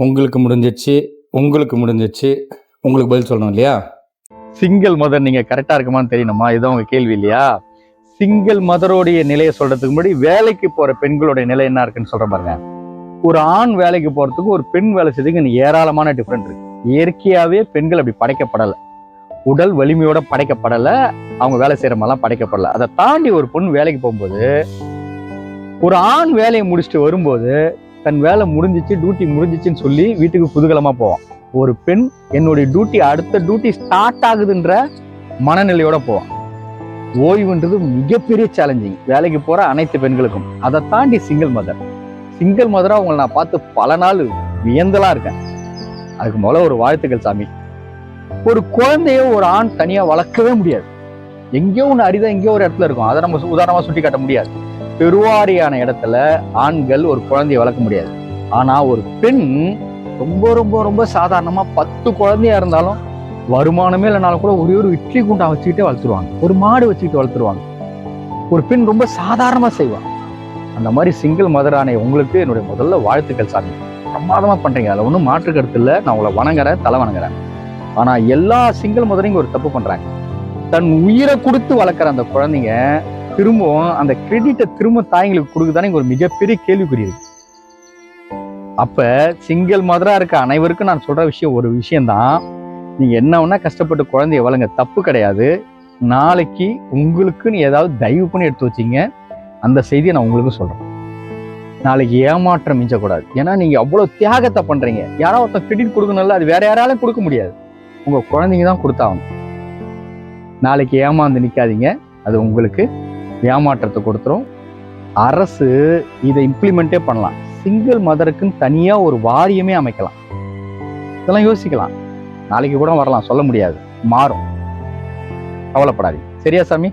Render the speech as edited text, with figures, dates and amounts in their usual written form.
உங்களுக்கு முடிஞ்சிச்சு, உங்களுக்கு முடிஞ்சிச்சு, உங்களுக்கு பதில் சொல்லணும் இல்லையா? சிங்கிள் மதர் நீங்கள் கரெக்டாக இருக்குமான்னு தெரியணுமா? இதுதான் உங்கள் கேள்வி இல்லையா? சிங்கிள் மதரோடைய நிலையை சொல்கிறதுக்கு முன்னாடி வேலைக்கு போகிற பெண்களுடைய நிலை என்ன இருக்குன்னு சொல்கிறேன் பாருங்க. ஒரு ஆண் வேலைக்கு போகிறதுக்கு ஒரு பெண் வேலை செய்யறதுக்கு ஏராளமான டிஃப்ரெண்ட் இருக்கு. இயற்கையாகவே பெண்கள் அப்படி படைக்கப்படலை, உடல் வலிமையோட படைக்கப்படலை, அவங்க வேலை செய்கிற மாதிரிலாம் படைக்கப்படலை. அதை தாண்டி ஒரு பொண்ணு வேலைக்கு போகும்போது, ஒரு ஆண் வேலையை முடிச்சுட்டு வரும்போது தன் வேலை முடிஞ்சிச்சு, டியூட்டி முடிஞ்சிச்சுன்னு சொல்லி வீட்டுக்கு குதூகலமாக போவான். ஒரு பெண் என்னுடைய டியூட்டி, அடுத்த டியூட்டி ஸ்டார்ட் ஆகுதுன்ற மனநிலையோட போவான். ஓய்வுன்றது மிகப்பெரிய சேலஞ்சிங் வேலைக்கு போகிற அனைத்து பெண்களுக்கும். அதை தாண்டி சிங்கிள் மதராக அவங்களை நான் பார்த்து பல நாள் வியந்தலாம் இருக்கேன். அதுக்கு முதல்ல ஒரு வாழ்த்துக்கள் சாமி. ஒரு குழந்தைய ஒரு ஆண் தனியாக வளர்க்கவே முடியாது. எங்கேயோ ஒன்று அரிதான், எங்கேயோ ஒரு இடத்துல இருக்கும். அதை நம்ம உதாரணமாக சுட்டி காட்ட முடியாது. பெருவாரியான இடத்துல ஆண்கள் ஒரு குழந்தைய வளர்க்க முடியாது. ஆனா ஒரு பெண் ரொம்ப ரொம்ப ரொம்ப சாதாரணமா 10 குழந்தையா இருந்தாலும், வருமானமே இல்லைனாலும் கூட ஒரே ஒரு இட்லி குண்டா வச்சுக்கிட்டே வளர்த்துருவாங்க, ஒரு மாடு வச்சுக்கிட்டு வளர்த்துருவாங்க. ஒரு பெண் ரொம்ப சாதாரணமா செய்வாங்க. அந்த மாதிரி சிங்கிள் மதரான உங்களுக்கு என்னுடைய முதல்ல வாழ்த்துக்கள் சாமி. பிரமாதமா பண்றீங்க, அதில் ஒன்றும் மாற்று கருத்து இல்லை. நான் உங்களை வணங்குறேன், தலை வணங்குறேன். ஆனா எல்லா சிங்கிள் மதரையும் ஒரு தப்பு பண்றாங்க. தன் உயிரை கொடுத்து வளர்க்குற அந்த குழந்தைங்க திரும்பவும் அந்த கிரெடிட்டை திரும்ப தாய்ங்களுக்கு கொடுக்குதானே ஒரு மிகப்பெரிய கேள்விக்குறி இருக்கு. அப்ப சிங்கிள் மதரா இருக்க அனைவருக்கும் நான் சொல்ற விஷயம் ஒரு விஷயம்தான். நீங்க என்ன வேணா கஷ்டப்பட்டு குழந்தைய வளங்க, தப்பு கிடையாது. நாளைக்கு உங்களுக்குன்னு ஏதாவது தயவு பண்ணி எடுத்து வச்சிங்க, அந்த செய்தியை நான் உங்களுக்கு சொல்றேன். நாளைக்கு ஏமாற்றம் மிஞ்சக்கூடாது. ஏன்னா நீங்க அவ்வளவு தியாகத்தை பண்றீங்க. யாராவது ஒருத்தன் கிரெடிட் கொடுக்கணும்ல, அது வேற யாராலும் கொடுக்க முடியாது, உங்க குழந்தைங்க தான் கொடுத்தாகணும். நாளைக்கு ஏமாந்து நிக்காதீங்க, அது உங்களுக்கு ஏமாற்றத்தை கொடுத்துரும். அரசு இதை இம்ப்ளிமெண்டே பண்ணலாம். சிங்கிள் மதருக்குன்னு தனியா ஒரு வாரியமே அமைக்கலாம். இதெல்லாம் யோசிக்கலாம். நாளைக்கு கூட வரலாம், சொல்ல முடியாது, மாறும். கவலைப்படாதீங்க. சரியா சாமி?